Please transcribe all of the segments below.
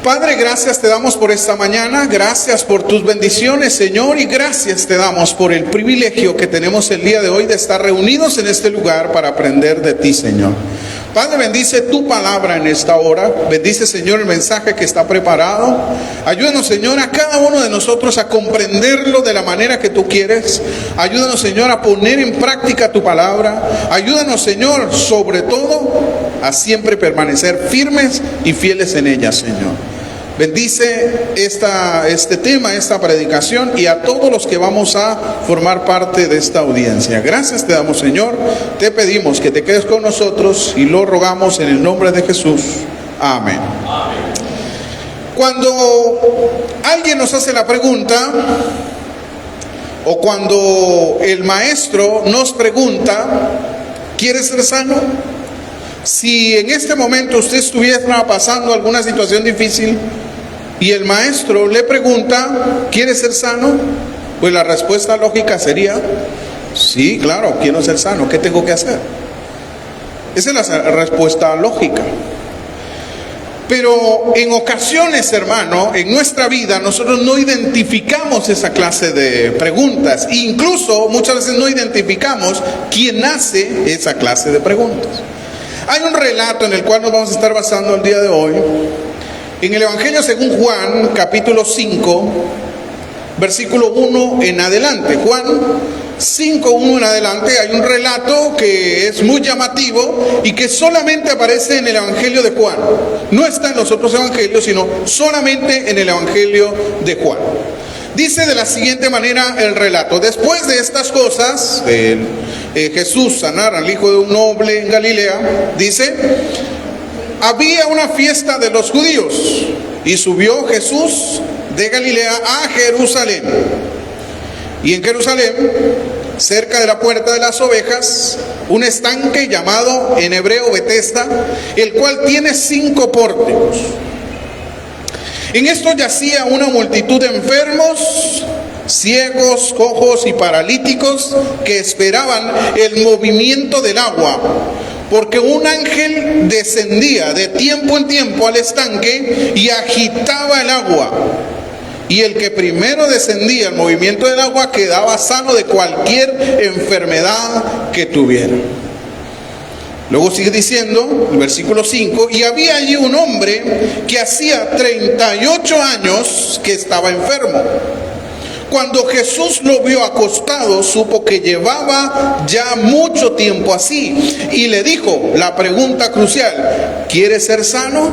Padre, gracias te damos por esta mañana, gracias por tus bendiciones, Señor, y gracias te damos por el privilegio que tenemos el día de hoy de estar reunidos en este lugar para aprender de ti, Señor. Padre, bendice tu palabra en esta hora, bendice, Señor, el mensaje que está preparado. Ayúdanos, Señor, a cada uno de nosotros a comprenderlo de la manera que tú quieres. Ayúdanos, Señor, a poner en práctica tu palabra. Ayúdanos, Señor, sobre todo, a siempre permanecer firmes y fieles en ella, Señor. Bendice este tema, esta predicación, y a todos los que vamos a formar parte de esta audiencia. Gracias te damos, Señor. Te pedimos que te quedes con nosotros y lo rogamos en el nombre de Jesús. Amén. Amén. Cuando alguien nos hace la pregunta, o cuando el maestro nos pregunta, ¿quieres ser sano? Si en este momento usted estuviera pasando alguna situación difícil y el maestro le pregunta, ¿quiere ser sano? Pues la respuesta lógica sería, sí, claro, quiero ser sano, ¿qué tengo que hacer? Esa es la respuesta lógica. Pero en ocasiones, hermano, en nuestra vida nosotros no identificamos esa clase de preguntas. Incluso muchas veces no identificamos quién hace esa clase de preguntas. Hay un relato en el cual nos vamos a estar basando el día de hoy. En el Evangelio según Juan, capítulo 5, versículo 1 en adelante. Juan 5, 1 en adelante, hay un relato que es muy llamativo y que solamente aparece en el Evangelio de Juan. No está en los otros evangelios, sino solamente en el Evangelio de Juan. Dice de la siguiente manera el relato: después de estas cosas, Jesús sanar al hijo de un noble en Galilea, dice, había una fiesta de los judíos y subió Jesús de Galilea a Jerusalén. Y en Jerusalén, cerca de la puerta de las ovejas, un estanque llamado en hebreo Betesda, el cual tiene 5 pórticos. En esto yacía una multitud de enfermos, ciegos, cojos y paralíticos que esperaban el movimiento del agua, porque un ángel descendía de tiempo en tiempo al estanque y agitaba el agua. Y el que primero descendía al movimiento del agua quedaba sano de cualquier enfermedad que tuviera. Luego sigue diciendo, el versículo 5, y había allí un hombre que hacía 38 años que estaba enfermo. Cuando Jesús lo vio acostado, supo que llevaba ya mucho tiempo así, y le dijo la pregunta crucial, ¿quieres ser sano?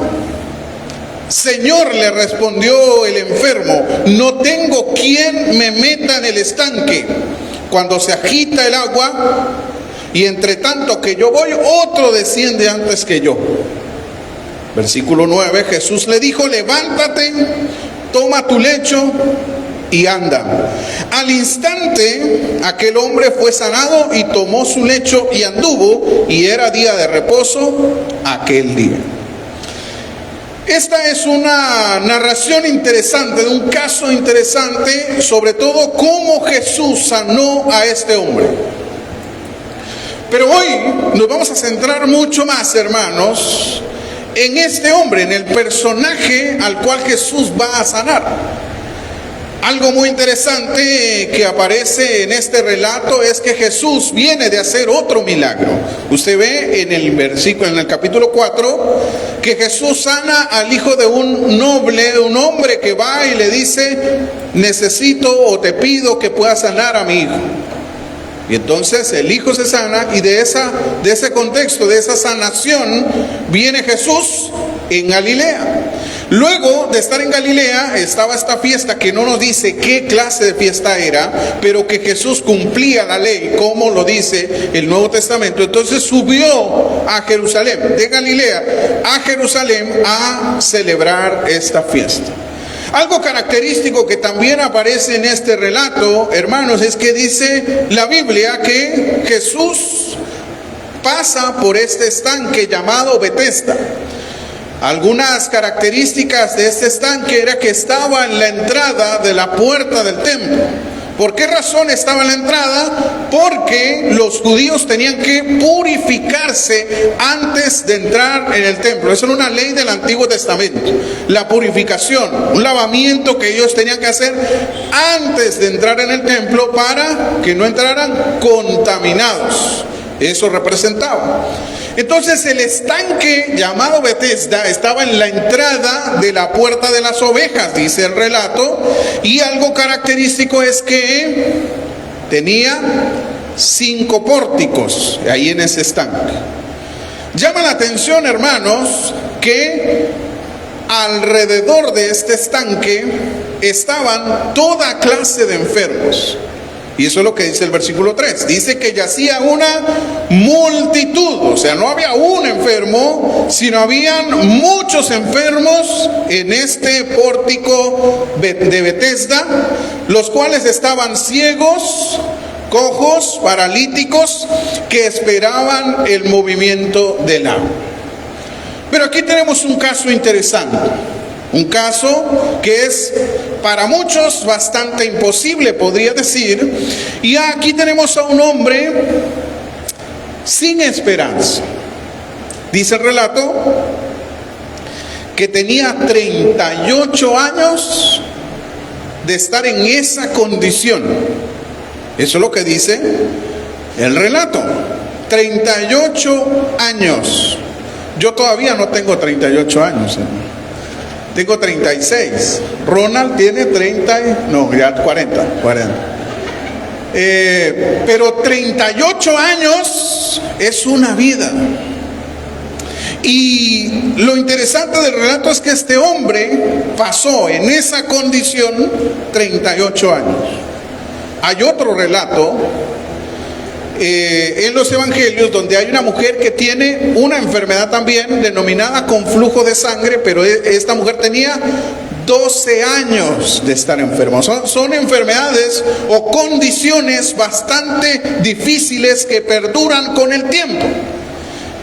Señor, le respondió el enfermo, no tengo quien me meta en el estanque cuando se agita el agua, y entre tanto que yo voy, otro desciende antes que yo. Versículo 9, Jesús le dijo, levántate, toma tu lecho y anda. Al instante aquel hombre fue sanado y tomó su lecho y anduvo, y era día de reposo aquel día. Esta es una narración interesante, de un caso interesante, sobre todo cómo Jesús sanó a este hombre. Pero hoy nos vamos a centrar mucho más, hermanos, en este hombre, en el personaje al cual Jesús va a sanar. Algo muy interesante que aparece en este relato es que Jesús viene de hacer otro milagro. Usted ve en el versículo, en el capítulo 4, que Jesús sana al hijo de un noble, un hombre que va y le dice, necesito o te pido que puedas sanar a mi hijo. Y entonces el hijo se sana, y de ese contexto, de esa sanación, viene Jesús en Galilea. Luego de estar en Galilea estaba esta fiesta que no nos dice qué clase de fiesta era, pero que Jesús cumplía la ley, como lo dice el Nuevo Testamento. Entonces subió a Jerusalén, de Galilea a Jerusalén, a celebrar esta fiesta. Algo característico que también aparece en este relato, hermanos, es que dice la Biblia que Jesús pasa por este estanque llamado Betesda. Algunas características de este estanque era que estaba en la entrada de la puerta del templo. ¿Por qué razón estaba en la entrada? Porque los judíos tenían que purificarse antes de entrar en el templo. Esa era una ley del Antiguo Testamento. La purificación, un lavamiento que ellos tenían que hacer antes de entrar en el templo para que no entraran contaminados. Eso representaba. Entonces el estanque llamado Betesda estaba en la entrada de la puerta de las ovejas, dice el relato, y algo característico es que tenía 5 pórticos ahí en ese estanque. Llama la atención, hermanos, que alrededor de este estanque estaban toda clase de enfermos. Y eso es lo que dice el versículo 3. Dice que yacía una multitud. O sea, no había un enfermo, sino habían muchos enfermos en este pórtico de Betesda, los cuales estaban ciegos, cojos, paralíticos, que esperaban el movimiento del agua. Pero aquí tenemos un caso interesante. Un caso que es para muchos bastante imposible, podría decir. Y aquí tenemos a un hombre sin esperanza. Dice el relato que tenía 38 años de estar en esa condición. Eso es lo que dice el relato. 38 años. Yo todavía no tengo 38 años. Tengo 36. Ronald tiene 40. Pero 38 años es una vida. Y lo interesante del relato es que este hombre pasó en esa condición 38 años. Hay otro relato en los evangelios donde hay una mujer que tiene una enfermedad también denominada con flujo de sangre, pero esta mujer tenía 12 años de estar enferma. Son enfermedades o condiciones bastante difíciles que perduran con el tiempo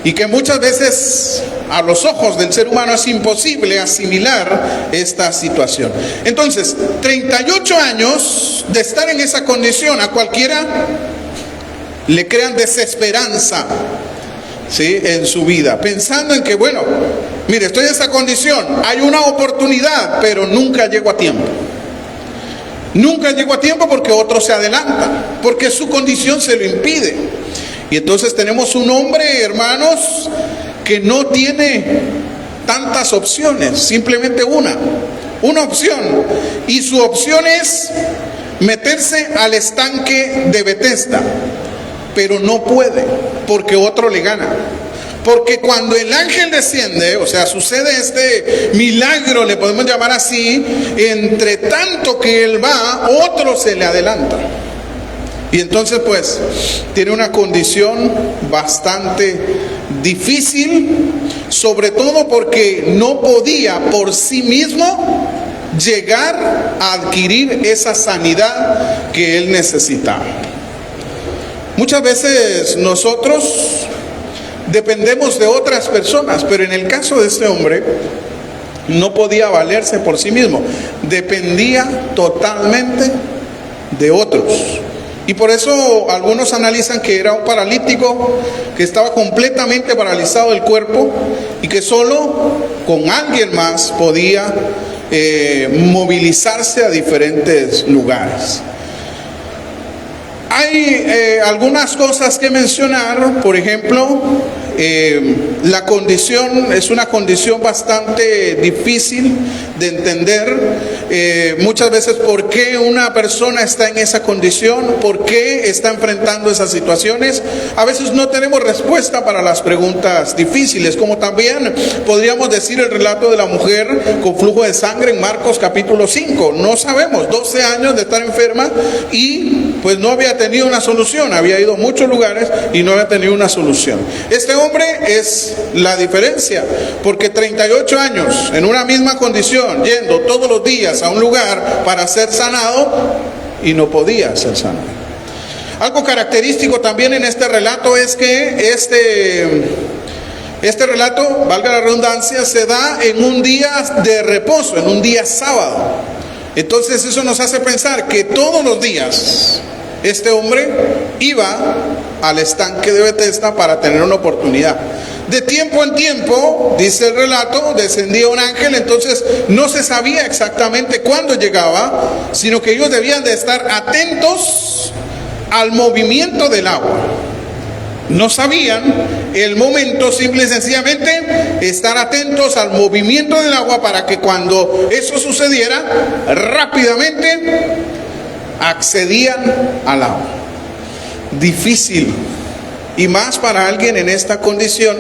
y que muchas veces a los ojos del ser humano es imposible asimilar esta situación. Entonces, 38 años de estar en esa condición, a cualquiera le crean desesperanza, ¿sí?, en su vida, pensando en que, bueno, mire, estoy en esta condición, hay una oportunidad, pero nunca llego a tiempo. Nunca llego a tiempo porque otro se adelanta, porque su condición se lo impide. Y entonces tenemos un hombre, hermanos, que no tiene tantas opciones, simplemente una opción. Y su opción es meterse al estanque de Betesda. Pero no puede, porque otro le gana. Porque cuando el ángel desciende, o sea, sucede este milagro, le podemos llamar así, entre tanto que él va, otro se le adelanta. Y entonces pues tiene una condición bastante difícil, sobre todo porque no podía por sí mismo llegar a adquirir esa sanidad que él necesitaba. Muchas veces nosotros dependemos de otras personas, pero en el caso de este hombre no podía valerse por sí mismo, dependía totalmente de otros. Y por eso algunos analizan que era un paralítico que estaba completamente paralizado del cuerpo y que solo con alguien más podía movilizarse a diferentes lugares. Hay algunas cosas que mencionar. Por ejemplo, la condición es una condición bastante difícil de entender. Muchas veces, ¿por qué una persona está en esa condición? ¿Por qué está enfrentando esas situaciones? A veces no tenemos respuesta para las preguntas difíciles, como también podríamos decir el relato de la mujer con flujo de sangre en Marcos capítulo 5. No sabemos, 12 años de estar enferma y pues no había tenido una solución. Había ido a muchos lugares y no había tenido una solución. Este hombre es la diferencia, porque 38 años en una misma condición, yendo todos los días a un lugar para ser sanado, y no podía ser sanado. Algo característico también en este relato es que este relato, valga la redundancia, se da en un día de reposo, en un día sábado. Entonces eso nos hace pensar que todos los días este hombre iba al estanque de Betesda para tener una oportunidad. De tiempo en tiempo, dice el relato, descendía un ángel, entonces no se sabía exactamente cuándo llegaba, sino que ellos debían de estar atentos al movimiento del agua. No sabían el momento, simple y sencillamente estar atentos al movimiento del agua para que cuando eso sucediera, rápidamente accedían al agua. Difícil, y más para alguien en esta condición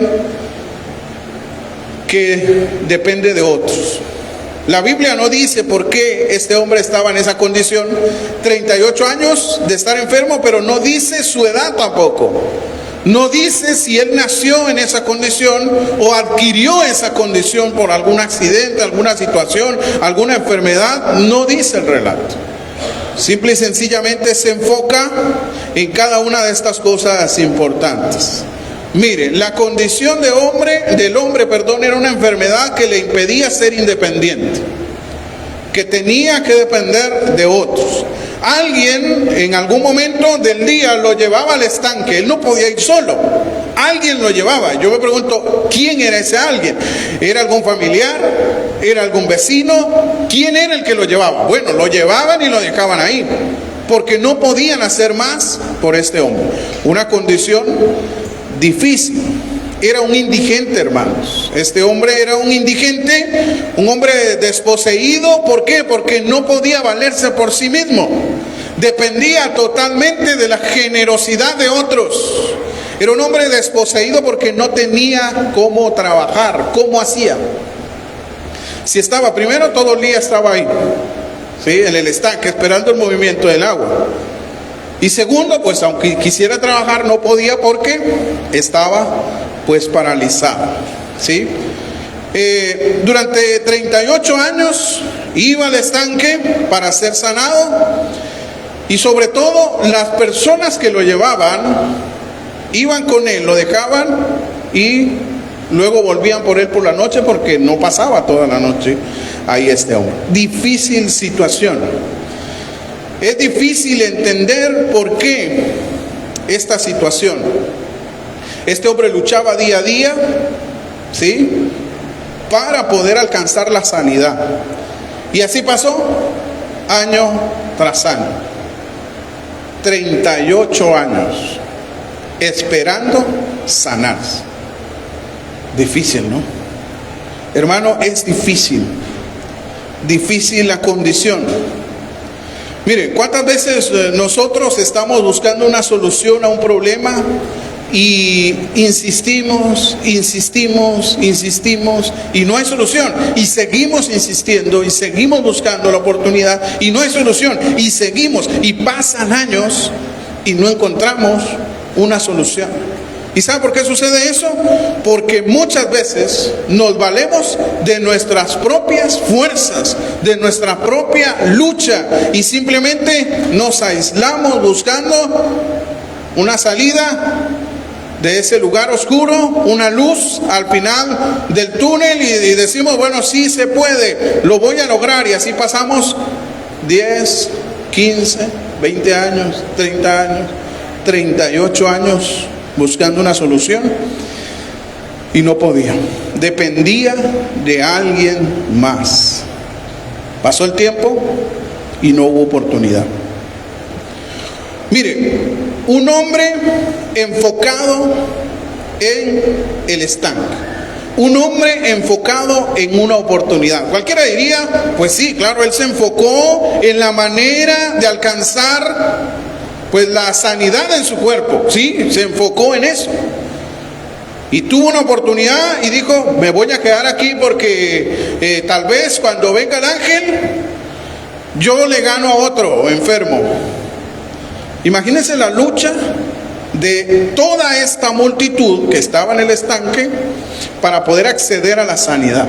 que depende de otros. La Biblia no dice por qué este hombre estaba en esa condición, 38 años de estar enfermo, pero no dice su edad tampoco. No dice si él nació en esa condición o adquirió esa condición por algún accidente, alguna situación, alguna enfermedad. No dice el relato. Simple y sencillamente se enfoca en cada una de estas cosas importantes. Mire, la condición del hombre, era una enfermedad que le impedía ser independiente, que tenía que depender de otros. Alguien en algún momento del día lo llevaba al estanque, él no podía ir solo, alguien lo llevaba. Yo me pregunto, ¿quién era ese alguien? ¿Era algún familiar? ¿Era algún vecino? ¿Quién era el que lo llevaba? Bueno, lo llevaban y lo dejaban ahí, porque no podían hacer más por este hombre. Una condición difícil. Era un indigente, hermanos. Este hombre era un indigente, un hombre desposeído. ¿Por qué? Porque no podía valerse por sí mismo. Dependía totalmente de la generosidad de otros. Era un hombre desposeído porque no tenía cómo trabajar, cómo hacía. Si estaba primero, todo el día estaba ahí, ¿sí?, en el estanque, esperando el movimiento del agua. Y segundo, pues aunque quisiera trabajar, no podía porque estaba pues paralizado, ¿sí? Durante 38 años iba al estanque para ser sanado, y sobre todo las personas que lo llevaban iban con él, lo dejaban y luego volvían por él por la noche, porque no pasaba toda la noche ahí este hombre. Difícil situación. Es difícil entender por qué esta situación. Este hombre luchaba día a día, ¿sí?, para poder alcanzar la sanidad. Y así pasó año tras año. 38 años esperando sanarse. Difícil, ¿no? Hermano, es difícil. Difícil la condición. Mire, ¿cuántas veces nosotros estamos buscando una solución a un problema y insistimos y no hay solución? Y seguimos insistiendo y seguimos buscando la oportunidad y no hay solución. Y seguimos y pasan años y no encontramos una solución. ¿Y sabe por qué sucede eso? Porque muchas veces nos valemos de nuestras propias fuerzas, de nuestra propia lucha, y simplemente nos aislamos buscando una salida de ese lugar oscuro, una luz al final del túnel, y decimos, bueno, sí se puede, lo voy a lograr, y así pasamos 10, 15, 20 años, 30 años, 38 años buscando una solución y no podía. Dependía de alguien más. Pasó el tiempo y no hubo oportunidad. Mire, un hombre enfocado en el estanque, un hombre enfocado en una oportunidad. Cualquiera diría, pues sí, claro, él se enfocó en la manera de alcanzar pues la sanidad en su cuerpo, sí, se enfocó en eso. Y tuvo una oportunidad y dijo, me voy a quedar aquí porque tal vez cuando venga el ángel, yo le gano a otro enfermo. Imagínense la lucha de toda esta multitud que estaba en el estanque para poder acceder a la sanidad.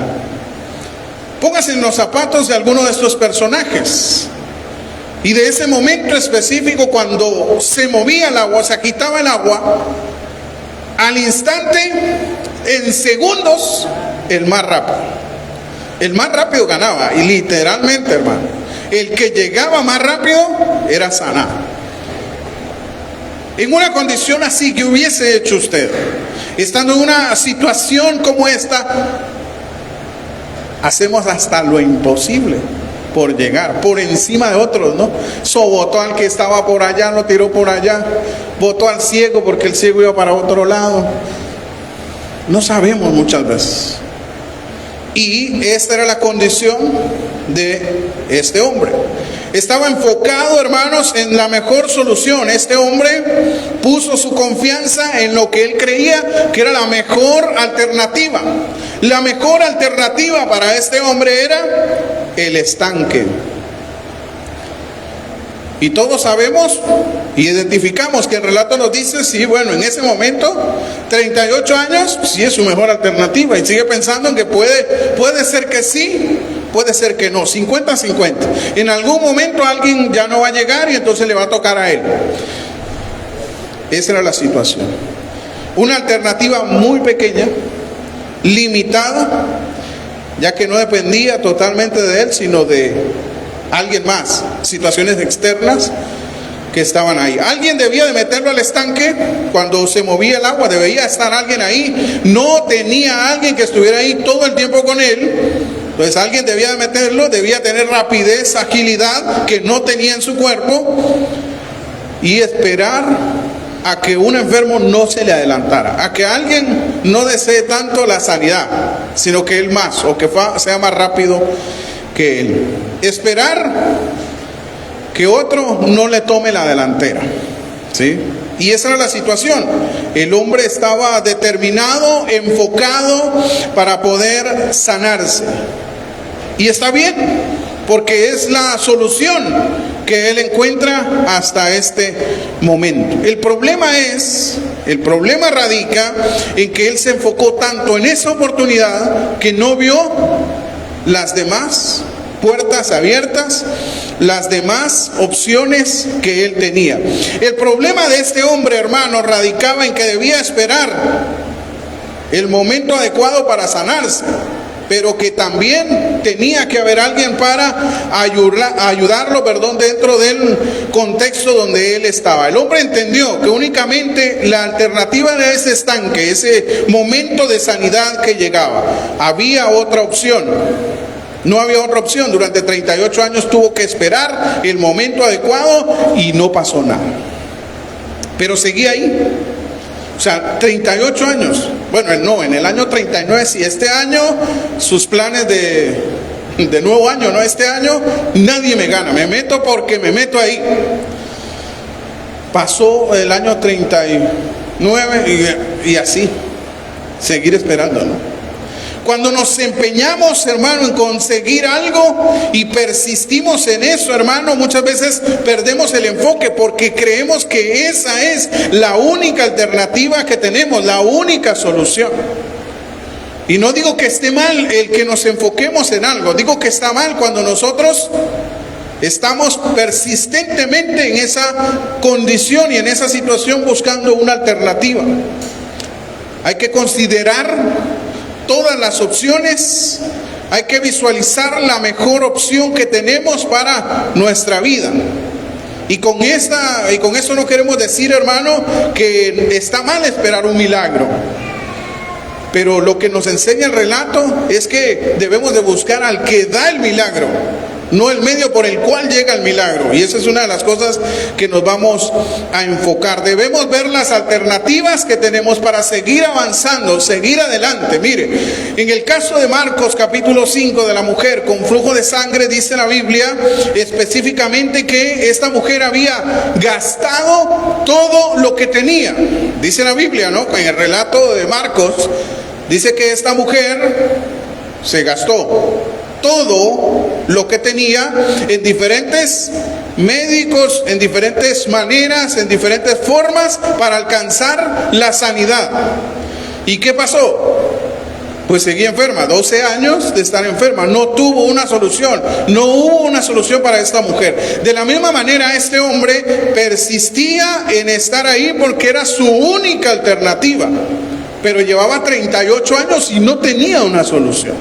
Póngase en los zapatos de alguno de estos personajes. Y de ese momento específico, cuando se movía el agua, se quitaba el agua, al instante, en segundos, el más rápido ganaba. Y literalmente, hermano, el que llegaba más rápido era sanar. En una condición así, ¿qué hubiese hecho usted? Estando en una situación como esta, hacemos hasta lo imposible por llegar, por encima de otros, ¿no? Votó al que estaba por allá, lo tiró por allá, votó al ciego porque el ciego iba para otro lado. No sabemos muchas veces. Y esta era la condición de este hombre. Estaba enfocado, hermanos, en la mejor solución. Este hombre puso su confianza en lo que él creía que era la mejor alternativa. La mejor alternativa para este hombre era el estanque. Y todos sabemos y identificamos que el relato nos dice, sí, bueno, en ese momento, 38 años, sí es su mejor alternativa. Y sigue pensando en que puede ser que sí, puede ser que no, 50-50. En algún momento alguien ya no va a llegar y entonces le va a tocar a él. Esa era la situación. Una alternativa muy pequeña, limitada, ya que no dependía totalmente de él, sino de alguien más, situaciones externas que estaban ahí. Alguien debía de meterlo al estanque cuando se movía el agua, debía estar alguien ahí. No tenía alguien que estuviera ahí todo el tiempo con él, pues alguien debía de meterlo, debía tener rapidez, agilidad que no tenía en su cuerpo, y esperar a que un enfermo no se le adelantara, a que alguien no desee tanto la sanidad, sino que él más, o que sea más rápido que él. Esperar que otro no le tome la delantera, ¿sí? Y esa era la situación. El hombre estaba determinado, enfocado para poder sanarse. Y está bien, porque es la solución que él encuentra hasta este momento. El problema radica en que él se enfocó tanto en esa oportunidad que no vio las demás puertas abiertas, las demás opciones que él tenía. El problema de este hombre, hermano, radicaba en que debía esperar el momento adecuado para sanarse, pero que también tenía que haber alguien para ayudarlo, dentro del contexto donde él estaba. El hombre entendió que únicamente la alternativa de ese estanque, ese momento de sanidad que llegaba, había otra opción. No había otra opción. Durante 38 años tuvo que esperar el momento adecuado y no pasó nada. Pero seguía ahí. O sea, 38 años. Bueno, no, en el año 39, si este año, sus planes de nuevo año, no, este año, nadie me gana. Me meto porque me meto ahí. Pasó el año 39 y así, seguir esperando, ¿no? Cuando nos empeñamos, hermano, en conseguir algo y persistimos en eso, hermano, muchas veces perdemos el enfoque porque creemos que esa es la única alternativa que tenemos, la única solución. Y no digo que esté mal el que nos enfoquemos en algo, digo que está mal cuando nosotros estamos persistentemente en esa condición y en esa situación buscando una alternativa. Hay que considerar todas las opciones, hay que visualizar la mejor opción que tenemos para nuestra vida. Y con eso no queremos decir, hermano, que está mal esperar un milagro. Pero lo que nos enseña el relato es que debemos de buscar al que da el milagro, no el medio por el cual llega el milagro. Y esa es una de las cosas que nos vamos a enfocar. Debemos ver las alternativas que tenemos para seguir avanzando, seguir adelante. Mire, en el caso de Marcos capítulo 5, de la mujer con flujo de sangre, dice la Biblia específicamente que esta mujer había gastado todo lo que tenía. Dice la Biblia, ¿no? En el relato de Marcos dice que esta mujer se gastó todo lo que tenía en diferentes médicos, en diferentes maneras, en diferentes formas para alcanzar la sanidad. ¿Y qué pasó? Pues seguía enferma, 12 años de estar enferma, no tuvo una solución, no hubo una solución para esta mujer. De la misma manera, este hombre persistía en estar ahí porque era su única alternativa, pero llevaba 38 años y no tenía una solución.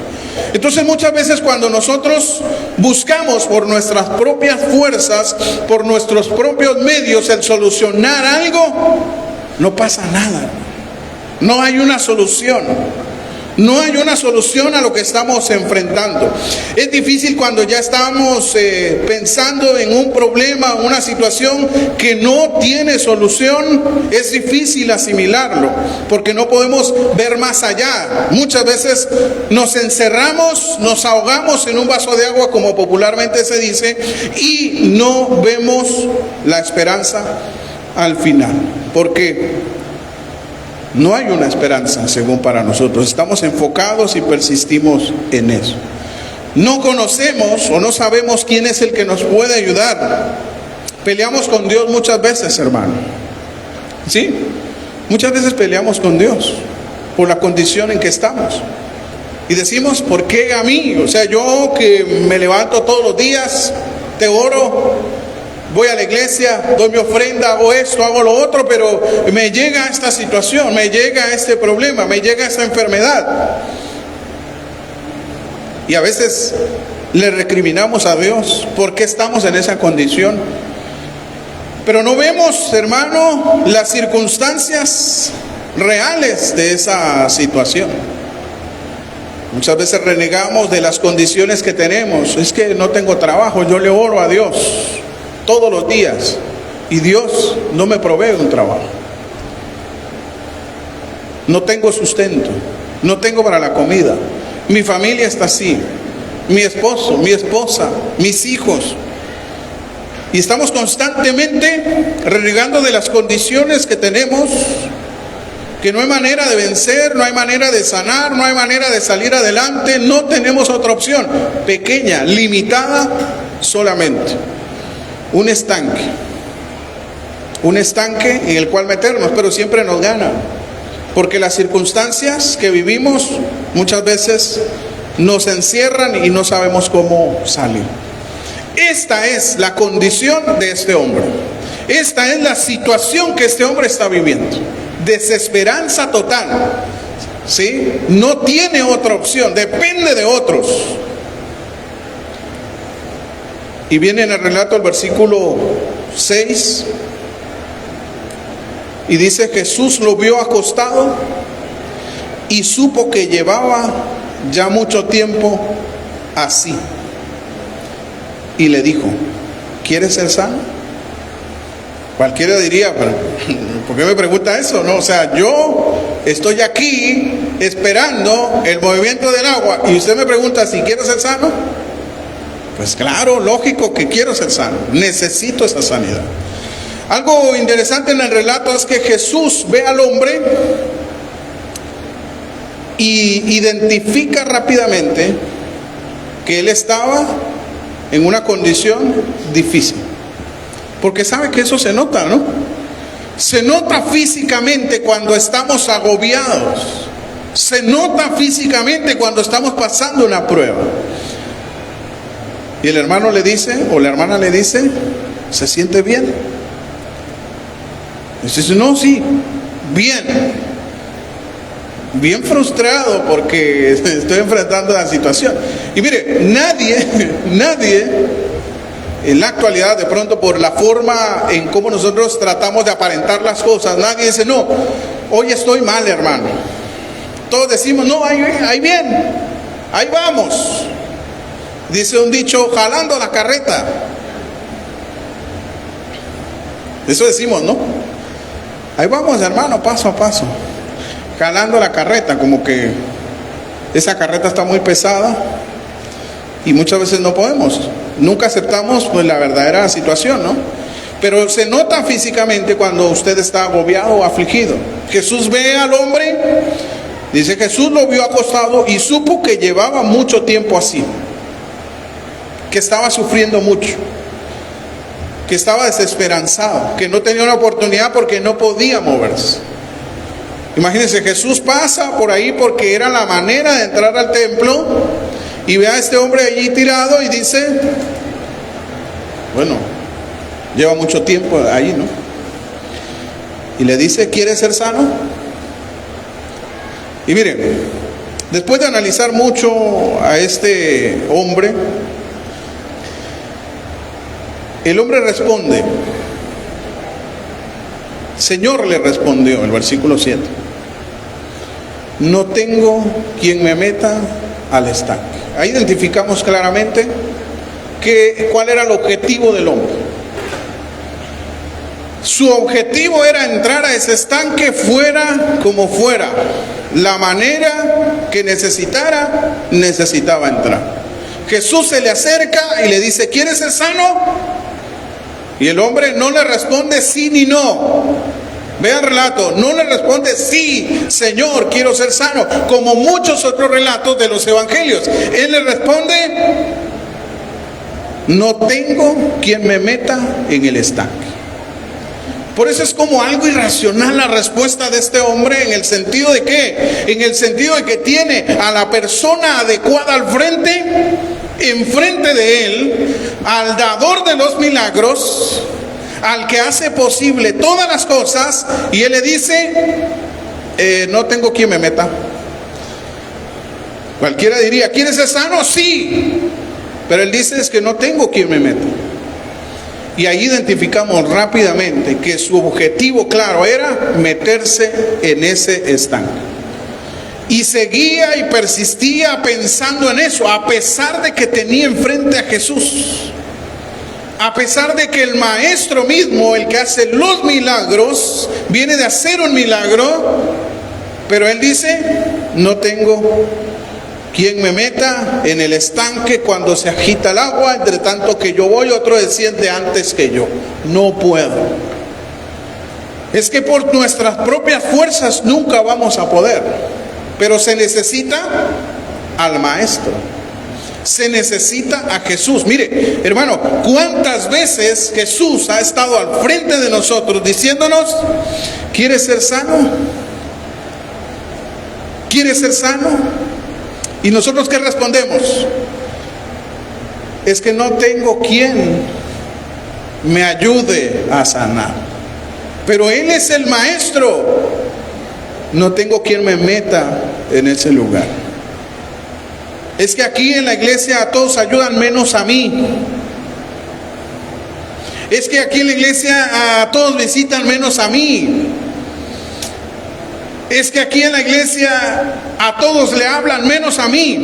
Entonces muchas veces cuando nosotros buscamos por nuestras propias fuerzas, por nuestros propios medios el solucionar algo, no pasa nada. No hay una solución. No hay una solución a lo que estamos enfrentando. Es difícil cuando ya estamos pensando en un problema, una situación que no tiene solución. Es difícil asimilarlo porque no podemos ver más allá. Muchas veces nos encerramos, nos ahogamos en un vaso de agua, como popularmente se dice, y no vemos la esperanza al final. Porque no hay una esperanza, según para nosotros. Estamos enfocados y persistimos en eso. No conocemos o no sabemos quién es el que nos puede ayudar. Peleamos con Dios muchas veces, hermano. ¿Sí? Muchas veces peleamos con Dios por la condición en que estamos. Y decimos, ¿por qué a mí? O sea, yo que me levanto todos los días, te oro, voy a la iglesia, doy mi ofrenda, hago esto, hago lo otro, pero me llega esta situación, me llega este problema, me llega esta enfermedad. Y a veces le recriminamos a Dios por qué estamos en esa condición. Pero no vemos, hermano, las circunstancias reales de esa situación. Muchas veces renegamos de las condiciones que tenemos. Es que no tengo trabajo, yo le oro a Dios todos los días y Dios no me provee un trabajo. No tengo sustento, no tengo para la comida. Mi familia está así, mi esposo, mi esposa, mis hijos. Y estamos constantemente renegando de las condiciones que tenemos, que no hay manera de vencer, no hay manera de sanar, no hay manera de salir adelante. No tenemos otra opción, pequeña, limitada solamente. Un estanque en el cual meternos, pero siempre nos gana, porque las circunstancias que vivimos muchas veces nos encierran y no sabemos cómo salir. Esta es la condición de este hombre, esta es la situación que este hombre está viviendo, desesperanza total, ¿sí? No tiene otra opción, depende de otros. Y viene en el relato el versículo 6 y dice: Jesús lo vio acostado y supo que llevaba ya mucho tiempo así. Y le dijo: ¿quieres ser sano? Cualquiera diría, pero ¿por qué me pregunta eso? No, o sea, yo estoy aquí esperando el movimiento del agua y usted me pregunta si quiero ser sano. Pues claro, lógico que quiero ser sano, necesito esa sanidad. Algo interesante en el relato es que Jesús ve al hombre y identifica rápidamente que él estaba en una condición difícil, porque sabe que eso se nota, ¿no? Se nota físicamente cuando estamos agobiados, se nota físicamente cuando estamos pasando una prueba. Y el hermano le dice, o la hermana le dice: ¿se siente bien? Y dice: no, sí, bien frustrado porque estoy enfrentando la situación. Y mire, nadie en la actualidad, de pronto por la forma en cómo nosotros tratamos de aparentar las cosas, nadie dice: no, hoy estoy mal, hermano. Todos decimos: no, ahí bien, ahí vamos. Dice un dicho: jalando la carreta. Eso decimos, ¿no? Ahí vamos, hermano, paso a paso, jalando la carreta, como que esa carreta está muy pesada y muchas veces no podemos, nunca aceptamos pues la verdadera situación, ¿no? Pero se nota físicamente cuando usted está agobiado o afligido. Jesús ve al hombre, dice: Jesús lo vio acostado y supo que llevaba mucho tiempo así, que estaba sufriendo mucho, que estaba desesperanzado, que no tenía una oportunidad porque no podía moverse. Imagínense, Jesús pasa por ahí porque era la manera de entrar al templo y ve a este hombre allí tirado y dice: bueno, lleva mucho tiempo ahí, ¿no? Y le dice: ¿quieres ser sano? Y miren, Después de analizar mucho a este hombre, el hombre responde. Señor, le respondió, el versículo 7, no tengo quien me meta al estanque. Ahí identificamos claramente cuál era el objetivo del hombre. Su objetivo era entrar a ese estanque fuera como fuera. La manera que necesitaba entrar. Jesús se le acerca y le dice, ¿quieres ser sano? Y el hombre no le responde sí ni no. Vea el relato, no le responde sí, Señor, quiero ser sano, como muchos otros relatos de los evangelios. Él le responde, no tengo quien me meta en el estanque. Por eso es como algo irracional la respuesta de este hombre, en el sentido de ¿qué? En el sentido de que tiene a la persona adecuada al frente, enfrente de él, al dador de los milagros, al que hace posible todas las cosas, y él le dice, no tengo quien me meta. Cualquiera diría, ¿quieres ser sano? Sí, pero él dice, es que no tengo quien me meta. Y ahí identificamos rápidamente que su objetivo claro era meterse en ese estanque. Y seguía y persistía pensando en eso, a pesar de que tenía enfrente a Jesús. A pesar de que el maestro mismo, el que hace los milagros, viene de hacer un milagro, pero él dice, no tengo quien me meta en el estanque cuando se agita el agua, entre tanto que yo voy, otro desciende antes que yo. No puedo. Es que por nuestras propias fuerzas nunca vamos a poder, pero se necesita al maestro. Se necesita a Jesús. Mire, hermano, ¿cuántas veces Jesús ha estado al frente de nosotros diciéndonos, ¿quieres ser sano? ¿Quieres ser sano? ¿Y nosotros qué respondemos? Es que no tengo quien me ayude a sanar. Pero Él es el maestro. No tengo quien me meta en ese lugar. Es que aquí en la iglesia a todos ayudan menos a mí. Es que aquí en la iglesia a todos visitan menos a mí. Es que aquí en la iglesia a todos le hablan menos a mí.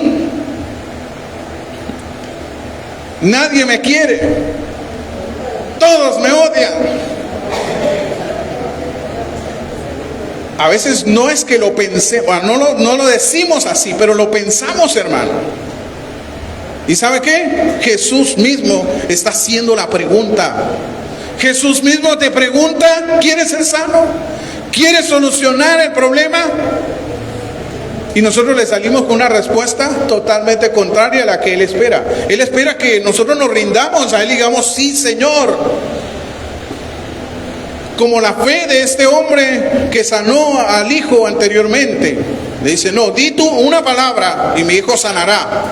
Nadie me quiere. Todos me odian. A veces no es que lo pensemos, no lo decimos así, pero lo pensamos, hermano. ¿Y sabe qué? Jesús mismo está haciendo la pregunta. Jesús mismo te pregunta, ¿quieres ser sano? ¿Quieres solucionar el problema? Y nosotros le salimos con una respuesta totalmente contraria a la que Él espera. Él espera que nosotros nos rindamos a Él y digamos, sí, Señor. Como la fe de este hombre que sanó al hijo anteriormente. Le dice, no, di tú una palabra y mi hijo sanará.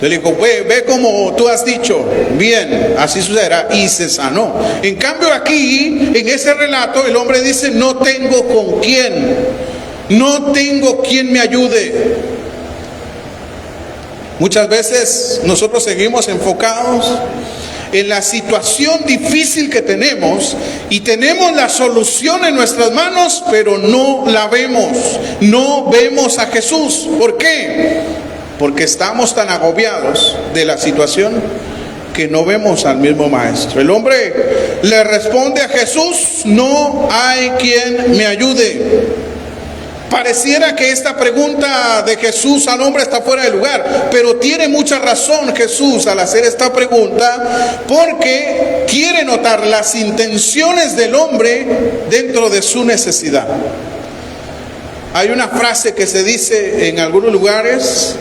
Le dijo, ve como tú has dicho, bien, así sucederá, y se sanó. En cambio aquí, en ese relato, el hombre dice, no tengo con quién, no tengo quien me ayude. Muchas veces nosotros seguimos enfocados en la situación difícil que tenemos y tenemos la solución en nuestras manos, pero no la vemos, no vemos a Jesús. ¿Por qué? Porque estamos tan agobiados de la situación que no vemos al mismo maestro. El hombre le responde a Jesús, no hay quien me ayude. Pareciera que esta pregunta de Jesús al hombre está fuera de lugar, pero tiene mucha razón Jesús al hacer esta pregunta, porque quiere notar las intenciones del hombre dentro de su necesidad. Hay una frase que se dice en algunos lugares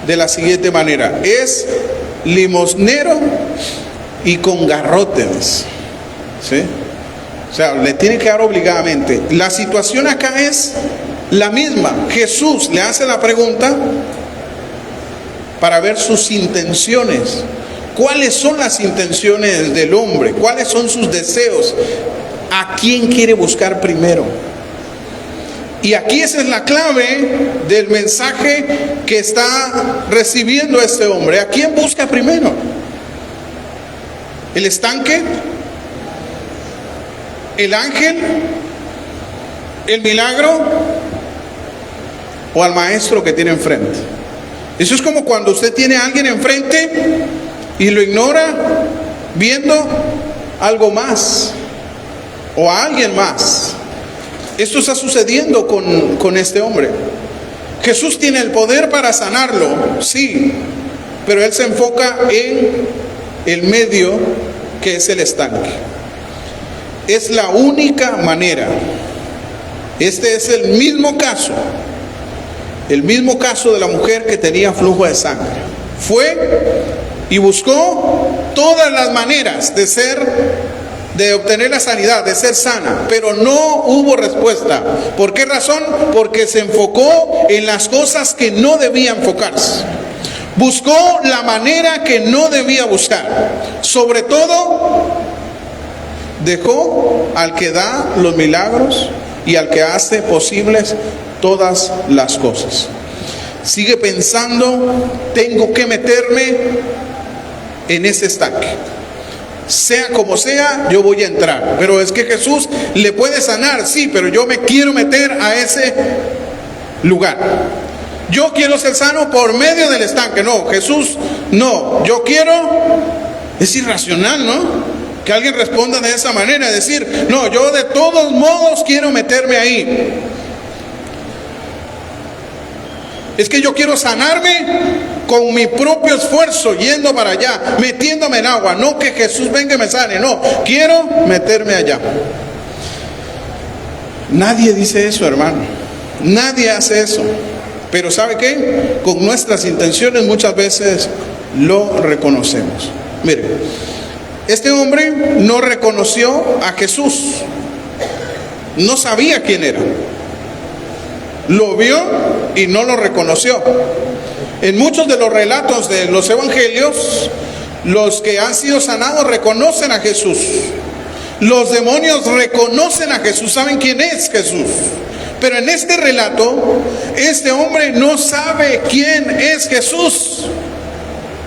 de la siguiente manera: es limosnero y con garrotes, ¿sí? O sea, le tiene que dar obligadamente. La situación acá es la misma. Jesús le hace la pregunta para ver sus intenciones. ¿Cuáles son las intenciones del hombre? ¿Cuáles son sus deseos? ¿A quién quiere buscar primero? Y aquí esa es la clave del mensaje que está recibiendo este hombre. ¿A quién busca primero? ¿El estanque? ¿El ángel? ¿El milagro? ¿O al maestro que tiene enfrente? Eso es como cuando usted tiene a alguien enfrente y lo ignora viendo algo más o a alguien más. Esto está sucediendo con este hombre. Jesús tiene el poder para sanarlo, sí, pero él se enfoca en el medio que es el estanque. Es la única manera. Este es el mismo caso de la mujer que tenía flujo de sangre. Fue y buscó todas las maneras de obtener la sanidad, de ser sana, pero no hubo respuesta. ¿Por qué razón? Porque se enfocó en las cosas que no debía enfocarse. Buscó la manera que no debía buscar. Sobre todo, dejó al que da los milagros y al que hace posibles todas las cosas. Sigue pensando, tengo que meterme en ese estanque. Sea como sea, yo voy a entrar. Pero es que Jesús le puede sanar, sí, pero yo me quiero meter a ese lugar. Yo quiero ser sano por medio del estanque. No, Jesús, no. Yo quiero, es irracional, ¿no? Que alguien responda de esa manera, decir, no, yo de todos modos quiero meterme ahí. Es que yo quiero sanarme con mi propio esfuerzo, yendo para allá, metiéndome en agua. No que Jesús venga y me sane, no, quiero meterme allá. Nadie dice eso, hermano. Nadie hace eso. Pero ¿sabe qué? Con nuestras intenciones muchas veces lo reconocemos. Mire, este hombre no reconoció a Jesús. No sabía quién era. Lo vio y no lo reconoció. En muchos de los relatos de los evangelios, los que han sido sanados reconocen a Jesús. Los demonios reconocen a Jesús, saben quién es Jesús. Pero en este relato, este hombre no sabe quién es Jesús,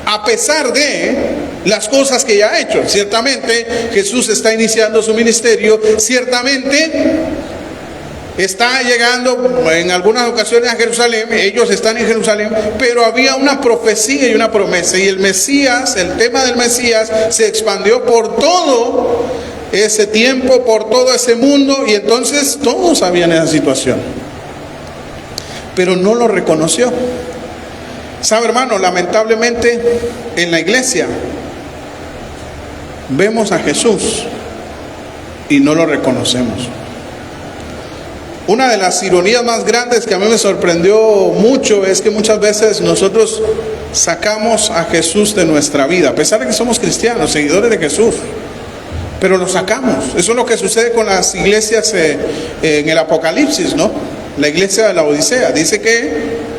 a pesar de las cosas que ya ha hecho. Ciertamente Jesús está iniciando su ministerio, ciertamente está llegando en algunas ocasiones a Jerusalén, ellos están en Jerusalén, pero había una profecía y una promesa, y el Mesías, el tema del Mesías se expandió por todo ese tiempo, por todo ese mundo, y entonces todos sabían esa situación, pero no lo reconoció. ¿Sabe, hermano? Lamentablemente en la iglesia vemos a Jesús y no lo reconocemos. Una de las ironías más grandes que a mí me sorprendió mucho es que muchas veces nosotros sacamos a Jesús de nuestra vida, a pesar de que somos cristianos, seguidores de Jesús, pero lo sacamos. Eso es lo que sucede con las iglesias en el Apocalipsis, ¿no? La iglesia de la Odisea dice que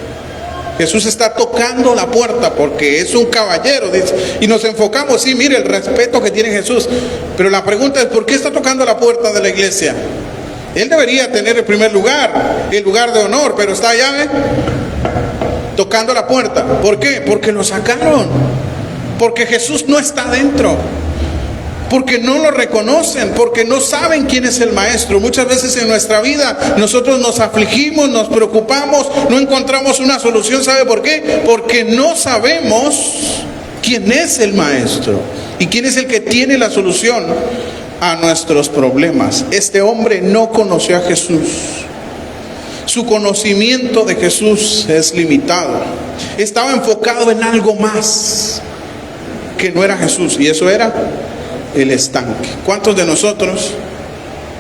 Jesús está tocando la puerta porque es un caballero, dice, y nos enfocamos, sí, mire el respeto que tiene Jesús, pero la pregunta es, ¿por qué está tocando la puerta de la iglesia? Él debería tener el primer lugar, el lugar de honor, pero está allá, tocando la puerta. ¿Por qué? Porque lo sacaron, porque Jesús no está dentro, porque no lo reconocen, porque no saben quién es el maestro. Muchas veces en nuestra vida nosotros nos afligimos, nos preocupamos, no encontramos una solución. ¿Sabe por qué? Porque no sabemos quién es el maestro y quién es el que tiene la solución a nuestros problemas. Este hombre no conoció a Jesús. Su conocimiento de Jesús es limitado. Estaba enfocado en algo más que no era Jesús, y eso era el estanque. ¿Cuántos de nosotros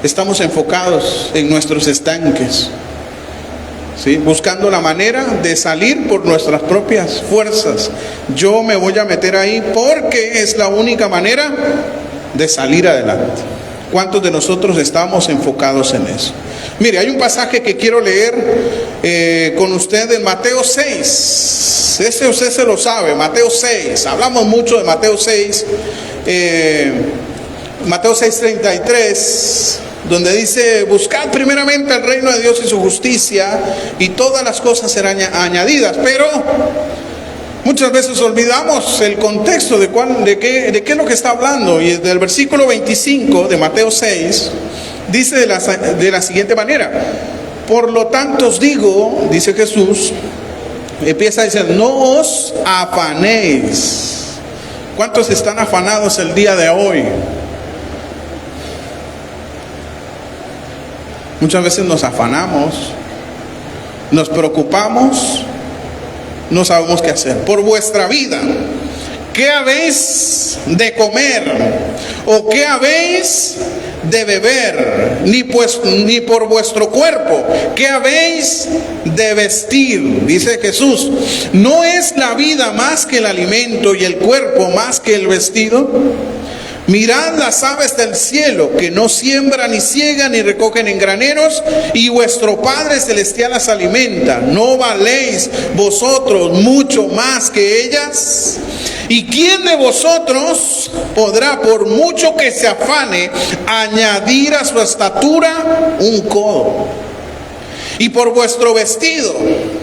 estamos enfocados en nuestros estanques? ¿Sí? Buscando la manera de salir por nuestras propias fuerzas. Yo me voy a meter ahí porque es la única manera de salir adelante. ¿Cuántos de nosotros estamos enfocados en eso? Mire, hay un pasaje que quiero leer con usted en Mateo 6. Ese usted se lo sabe, Mateo 6. Hablamos mucho de Mateo 6. Mateo 6:33. donde dice: buscad primeramente el reino de Dios y su justicia, y todas las cosas serán añadidas. Pero muchas veces olvidamos el contexto de qué es lo que está hablando. Y del versículo 25 de Mateo 6 dice de la siguiente manera: por lo tanto os digo, dice Jesús, empieza a decir, no os afanéis. ¿Cuántos están afanados el día de hoy? Muchas veces nos afanamos, nos preocupamos, no sabemos qué hacer. Por vuestra vida, ¿qué habéis de comer? ¿O qué habéis de beber? Ni por vuestro cuerpo, ¿qué habéis de vestir? Dice Jesús, ¿no es la vida más que el alimento y el cuerpo más que el vestido? Mirad las aves del cielo, que no siembran, ni ciegan, ni recogen en graneros, y vuestro Padre Celestial las alimenta. ¿No valéis vosotros mucho más que ellas? ¿Y quién de vosotros podrá, por mucho que se afane, añadir a su estatura un codo? Y por vuestro vestido,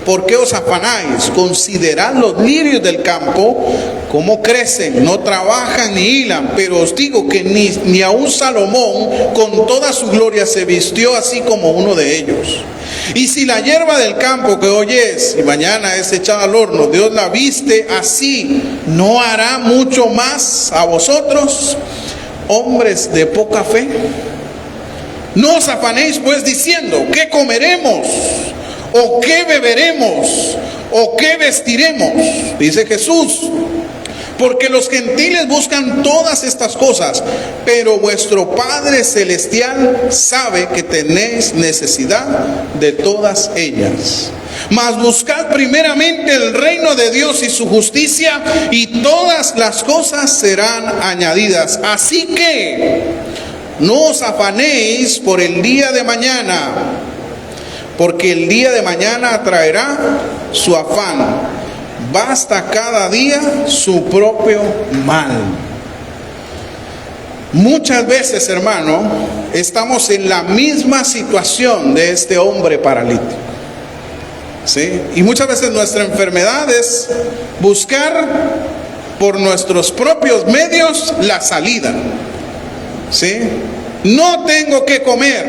¿por qué os afanáis? Considerad los lirios del campo, cómo crecen, no trabajan ni hilan, pero os digo que ni aun Salomón con toda su gloria se vistió así como uno de ellos. Y si la hierba del campo que hoy es y mañana es echada al horno, Dios la viste así, ¿no hará mucho más a vosotros, hombres de poca fe? No os afanéis pues diciendo, ¿qué comeremos? ¿O qué beberemos? ¿O qué vestiremos? Dice Jesús, porque los gentiles buscan todas estas cosas, pero vuestro Padre Celestial sabe que tenéis necesidad de todas ellas. Mas buscad primeramente el reino de Dios y su justicia, y todas las cosas serán añadidas. Así que no os afanéis por el día de mañana, porque el día de mañana traerá su afán. Basta cada día su propio mal. Muchas veces, hermano, estamos en la misma situación de este hombre paralítico, ¿sí? Y muchas veces nuestra enfermedad es buscar por nuestros propios medios la salida, ¿sí? No tengo que comer,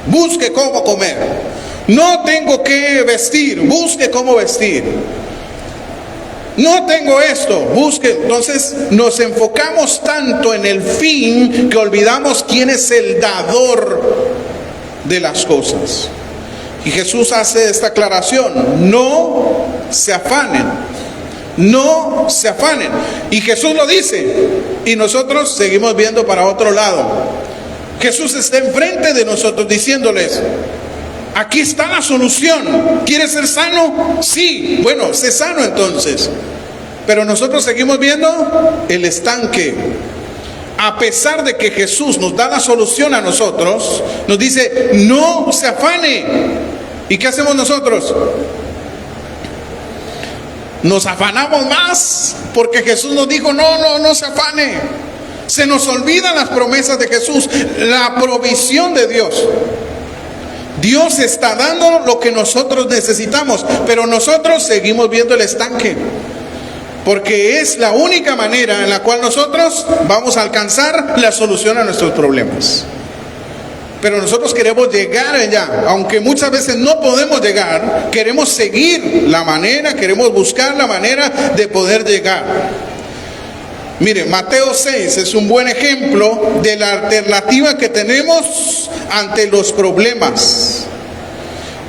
busque cómo comer. No tengo que vestir, busque cómo vestir. No tengo esto, busque. Entonces nos enfocamos tanto en el fin que olvidamos quién es el dador de las cosas. Y Jesús hace esta aclaración: no se afanen, no se afanen. Y Jesús lo dice, y nosotros seguimos viendo para otro lado. Jesús está enfrente de nosotros diciéndoles: aquí está la solución. ¿Quieres ser sano? Sí. Bueno, sé sano entonces. Pero nosotros seguimos viendo el estanque. A pesar de que Jesús nos da la solución a nosotros, nos dice: no se afane. ¿Y qué hacemos nosotros? Nos afanamos más, porque Jesús nos dijo: no se afane. Se nos olvidan las promesas de Jesús, la provisión de Dios. Dios está dando lo que nosotros necesitamos, pero nosotros seguimos viendo el estanque, porque es la única manera en la cual nosotros vamos a alcanzar la solución a nuestros problemas. Pero nosotros queremos llegar allá, aunque muchas veces no podemos llegar, queremos seguir la manera, queremos buscar la manera de poder llegar. Mire, Mateo 6 es un buen ejemplo de la alternativa que tenemos ante los problemas.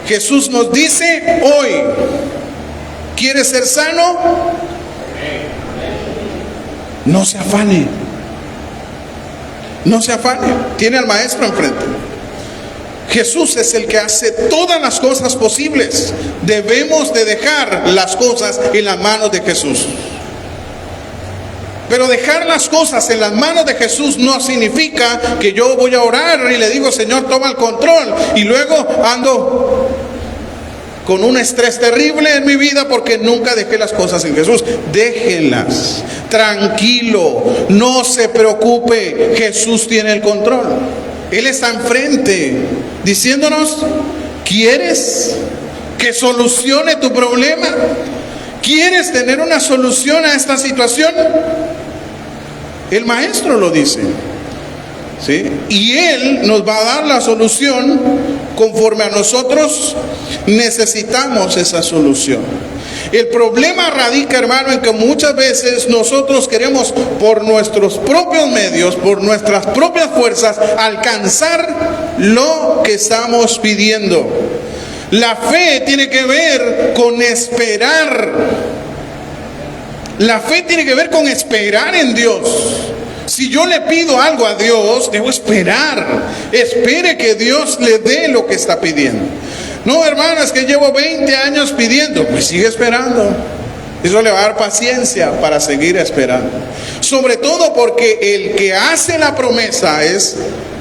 Jesús nos dice hoy: ¿quieres ser sano? No se afane. No se afane. Tiene al maestro enfrente. Jesús es el que hace todas las cosas posibles. Debemos de dejar las cosas en las manos de Jesús. Pero dejar las cosas en las manos de Jesús no significa que yo voy a orar y le digo: Señor, toma el control, y luego ando con un estrés terrible en mi vida porque nunca dejé las cosas en Jesús. Déjenlas, tranquilo, no se preocupe, Jesús tiene el control. Él está enfrente diciéndonos: ¿quieres que solucione tu problema? ¿Quieres tener una solución a esta situación? El Maestro lo dice, ¿sí? Y Él nos va a dar la solución conforme a nosotros necesitamos esa solución. El problema radica, hermano, en que muchas veces nosotros queremos por nuestros propios medios, por nuestras propias fuerzas, alcanzar lo que estamos pidiendo. La fe tiene que ver con esperar. La fe tiene que ver con esperar en Dios. Si yo le pido algo a Dios, debo esperar. Espere que Dios le dé lo que está pidiendo. No, hermano, es que llevo 20 años pidiendo. Pues sigue esperando. Eso le va a dar paciencia para seguir esperando. Sobre todo porque el que hace la promesa es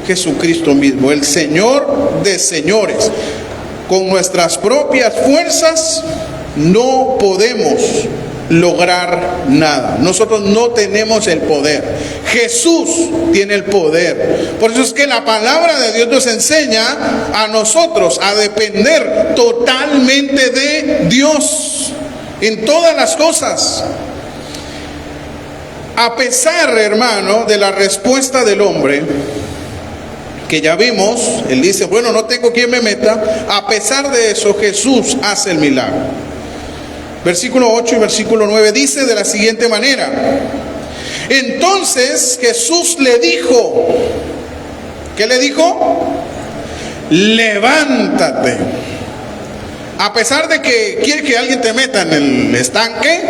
Jesucristo mismo, el Señor de señores. Con nuestras propias fuerzas no podemos lograr nada. Nosotros no tenemos el poder. Jesús tiene el poder. Por eso es que la palabra de Dios nos enseña a nosotros a depender totalmente de Dios en todas las cosas. A pesar, hermano, de la respuesta del hombre, que ya vimos, él dice: bueno, no tengo quien me meta. A pesar de eso, Jesús hace el milagro. Versículo 8 y versículo 9 dice de la siguiente manera: entonces Jesús le dijo, ¿qué le dijo? Levántate. A pesar de que quiere que alguien te meta en el estanque,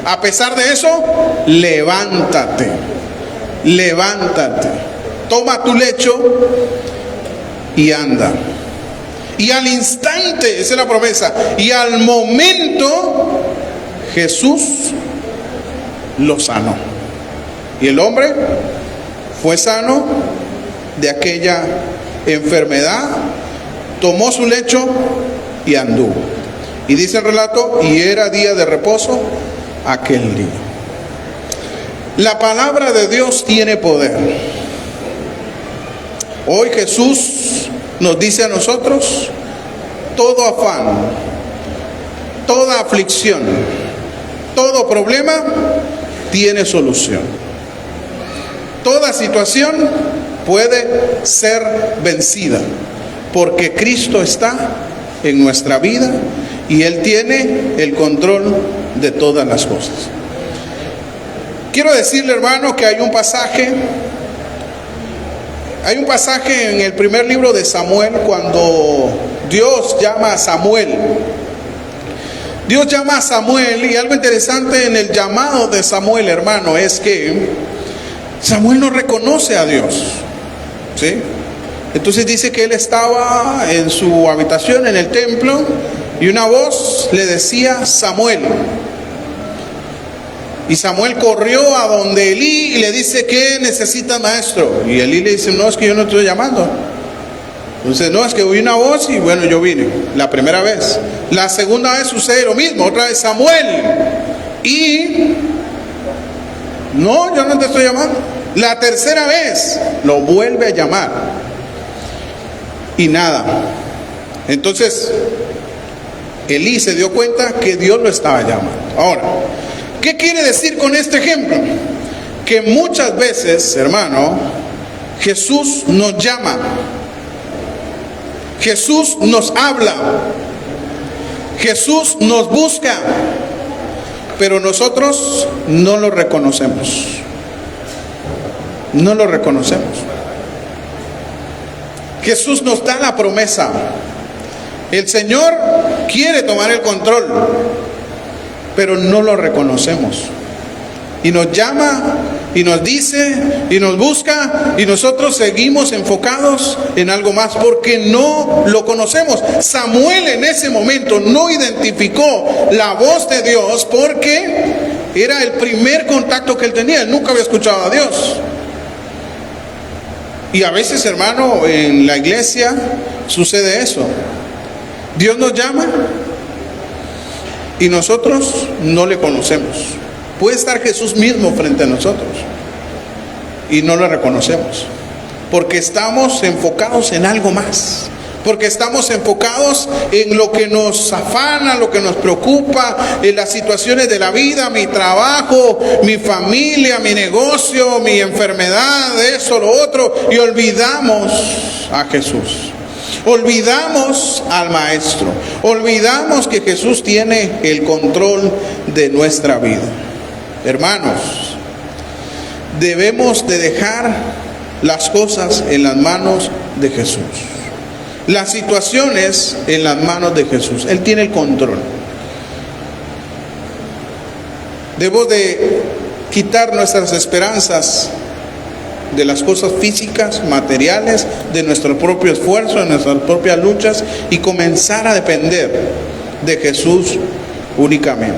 a pesar de eso, levántate. Levántate. Toma tu lecho y anda. Y al instante, esa es la promesa, y al momento Jesús lo sanó. Y el hombre fue sano de aquella enfermedad, tomó su lecho y anduvo. Y dice el relato: y era día de reposo aquel día. La palabra de Dios tiene poder. Hoy Jesús nos dice a nosotros: todo afán, toda aflicción, todo problema tiene solución. Toda situación puede ser vencida porque Cristo está en nuestra vida y Él tiene el control de todas las cosas. Quiero decirle, hermano, que hay un pasaje en el primer libro de Samuel, cuando Dios llama a Samuel. Dios llama a Samuel, y algo interesante en el llamado de Samuel, hermano, es que Samuel no reconoce a Dios, ¿sí? Entonces dice que él estaba en su habitación, en el templo, y una voz le decía: Samuel. Y Samuel corrió a donde Elí y le dice: ¿qué necesita, maestro? Y Elí le dice: no, es que yo no estoy llamando. Entonces, no, es que oí una voz y bueno, yo vine. La primera vez. La segunda vez sucede lo mismo. Otra vez: Samuel. Y no, yo no te estoy llamando. La tercera vez lo vuelve a llamar. Y nada. Entonces Elí se dio cuenta que Dios lo estaba llamando. Ahora, ¿qué quiere decir con este ejemplo? Que muchas veces, hermano, Jesús nos llama, Jesús nos habla, Jesús nos busca, pero nosotros no lo reconocemos. No lo reconocemos. Jesús nos da la promesa. El Señor quiere tomar el control, pero no lo reconocemos. Y nos llama, y nos dice, y nos busca, y nosotros seguimos enfocados en algo más, porque no lo conocemos. Samuel en ese momento no identificó la voz de Dios, porque era el primer contacto que él tenía. Él nunca había escuchado a Dios. Y a veces, hermano, en la iglesia sucede eso. Dios nos llama y nosotros no le conocemos. Puede estar Jesús mismo frente a nosotros y no lo reconocemos. porque estamos enfocados en algo más. Porque estamos enfocados en lo que nos afana, lo que nos preocupa, en las situaciones de la vida, mi trabajo, mi familia, mi negocio, mi enfermedad, eso, lo otro, y olvidamos a Jesús. Olvidamos al Maestro. Olvidamos que Jesús tiene el control de nuestra vida. Hermanos, debemos de dejar las cosas en las manos de Jesús. Las situaciones en las manos de Jesús. Él tiene el control. Debemos de quitar nuestras esperanzas de las cosas físicas, materiales, de nuestro propio esfuerzo, de nuestras propias luchas, y comenzar a depender de Jesús únicamente.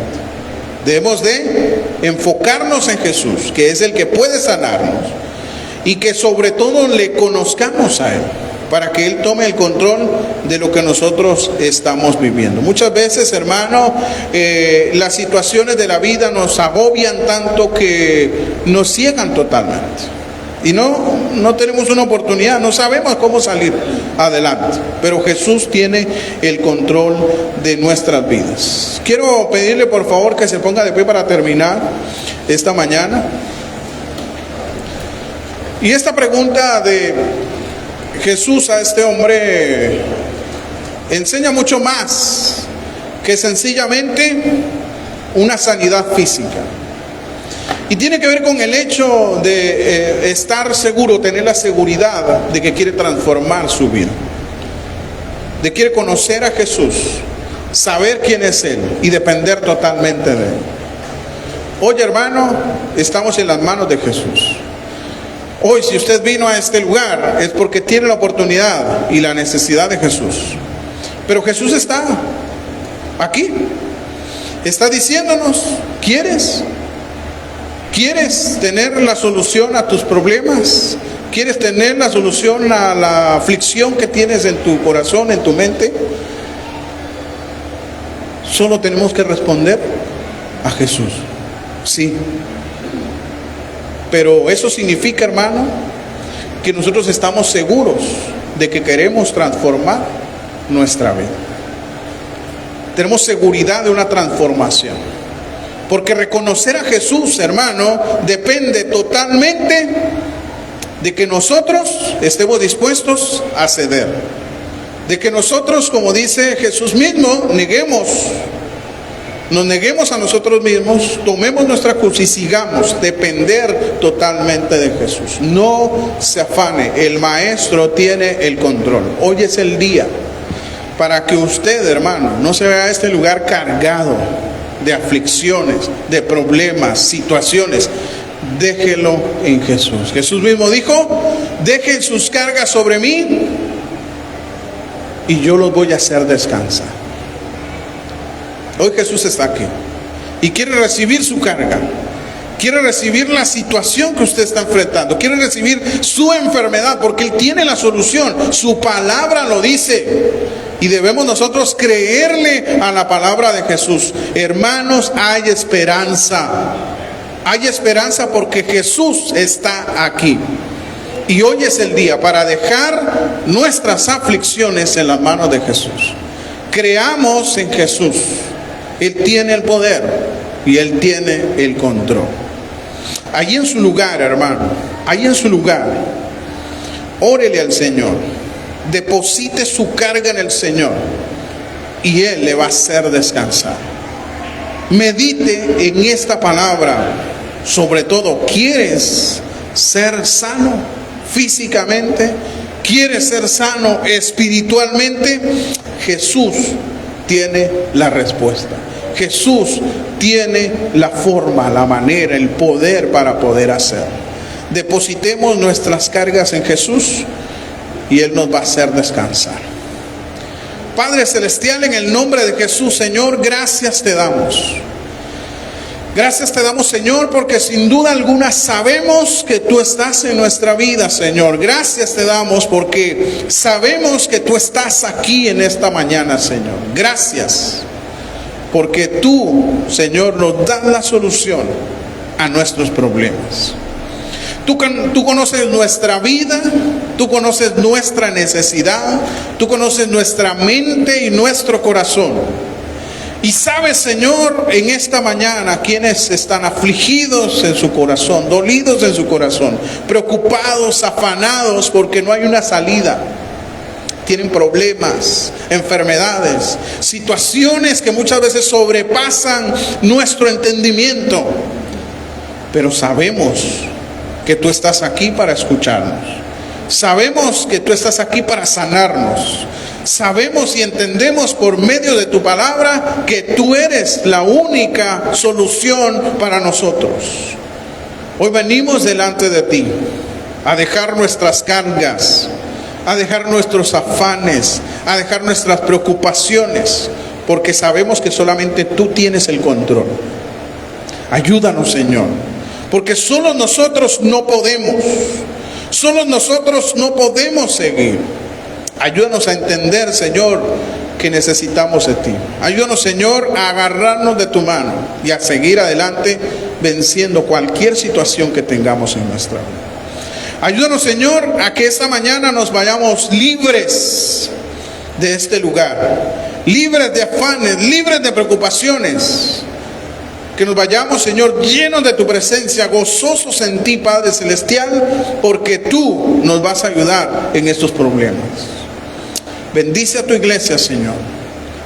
Debemos de enfocarnos en Jesús, que es el que puede sanarnos, y que sobre todo le conozcamos a Él, para que Él tome el control de lo que nosotros estamos viviendo. Muchas veces, hermano, las situaciones de la vida nos agobian tanto que nos ciegan totalmente. Y no tenemos una oportunidad, no sabemos cómo salir adelante. Pero Jesús tiene el control de nuestras vidas. Quiero pedirle por favor que se ponga de pie para terminar esta mañana. Y esta pregunta de Jesús a este hombre enseña mucho más que sencillamente una sanidad física. Y tiene que ver con el hecho de estar seguro, tener la seguridad de que quiere transformar su vida. De quiere conocer a Jesús, saber quién es Él y depender totalmente de Él. Hoy, hermano, estamos en las manos de Jesús. Hoy, si usted vino a este lugar, es porque tiene la oportunidad y la necesidad de Jesús. Pero Jesús está aquí. Está diciéndonos, ¿quieres? ¿Quieres tener la solución a tus problemas? ¿Quieres tener la solución a la aflicción que tienes en tu corazón, en tu mente? Solo tenemos que responder a Jesús. Sí. Pero eso significa, hermano, que nosotros estamos seguros de que queremos transformar nuestra vida. Tenemos seguridad de una transformación. Porque reconocer a Jesús, hermano, depende totalmente de que nosotros estemos dispuestos a ceder. De que nosotros, como dice Jesús mismo, nos neguemos a nosotros mismos, tomemos nuestra cruz y sigamos depender totalmente de Jesús. No se afane, el Maestro tiene el control. Hoy es el día para que usted, hermano, no se vaya a este lugar cargado de aflicciones, de problemas, situaciones. Déjelo en Jesús. Jesús mismo dijo, dejen sus cargas sobre mí y yo los voy a hacer descansar. Hoy Jesús está aquí y quiere recibir su carga, quiere recibir la situación que usted está enfrentando, quiere recibir su enfermedad, porque Él tiene la solución. Su palabra lo dice y debemos nosotros creerle a la palabra de Jesús. Hermanos, hay esperanza. Hay esperanza porque Jesús está aquí. Y hoy es el día para dejar nuestras aflicciones en las manos de Jesús. Creamos en Jesús. Él tiene el poder y Él tiene el control. Allí en su lugar, hermano, allí en su lugar, órele al Señor, deposite su carga en el Señor y Él le va a hacer descansar. Medite en esta palabra. Sobre todo, ¿quieres ser sano físicamente? ¿Quieres ser sano espiritualmente? Jesús tiene la respuesta. Jesús tiene la forma, la manera, el poder para poder hacer. Depositemos nuestras cargas en Jesús y Él nos va a hacer descansar. Padre Celestial, en el nombre de Jesús, Señor, gracias te damos. Gracias te damos, Señor, porque sin duda alguna sabemos que tú estás en nuestra vida, Señor. Gracias te damos porque sabemos que tú estás aquí en esta mañana, Señor. Gracias porque tú, Señor, nos das la solución a nuestros problemas. Tú conoces nuestra vida, tú conoces nuestra necesidad, tú conoces nuestra mente y nuestro corazón. Y sabes, Señor, en esta mañana quienes están afligidos en su corazón, dolidos en su corazón, preocupados, afanados porque no hay una salida. Tienen problemas, enfermedades, situaciones que muchas veces sobrepasan nuestro entendimiento. Pero sabemos que tú estás aquí para escucharnos. Sabemos que tú estás aquí para sanarnos. Sabemos y entendemos por medio de tu palabra que tú eres la única solución para nosotros. Hoy venimos delante de ti a dejar nuestras cargas, a dejar nuestros afanes, a dejar nuestras preocupaciones, porque sabemos que solamente tú tienes el control. Ayúdanos, Señor, porque solo nosotros no podemos seguir. Ayúdanos a entender, Señor, que necesitamos de ti. Ayúdanos, Señor, a agarrarnos de tu mano y a seguir adelante venciendo cualquier situación que tengamos en nuestra vida. Ayúdanos, Señor, a que esta mañana nos vayamos libres de este lugar, libres de afanes, libres de preocupaciones. Que nos vayamos, Señor, llenos de tu presencia, gozosos en ti, Padre Celestial, porque tú nos vas a ayudar en estos problemas. Bendice a tu iglesia, Señor.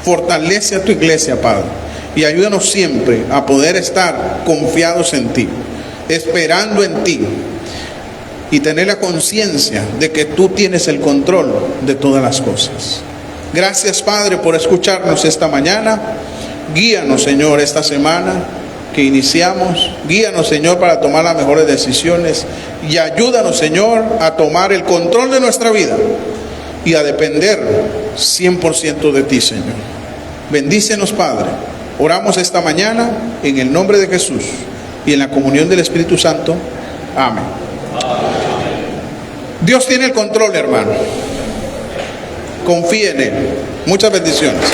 Fortalece a tu iglesia, Padre. Y ayúdanos siempre a poder estar confiados en ti, esperando en ti. Y tener la conciencia de que tú tienes el control de todas las cosas. Gracias, Padre, por escucharnos esta mañana. Guíanos, Señor, esta semana que iniciamos. Guíanos, Señor, para tomar las mejores decisiones. Y ayúdanos, Señor, a tomar el control de nuestra vida y a depender 100% de ti, Señor. Bendícenos, Padre. Oramos esta mañana en el nombre de Jesús y en la comunión del Espíritu Santo. Amén. Dios tiene el control, hermano. Confíe en Él. Muchas bendiciones.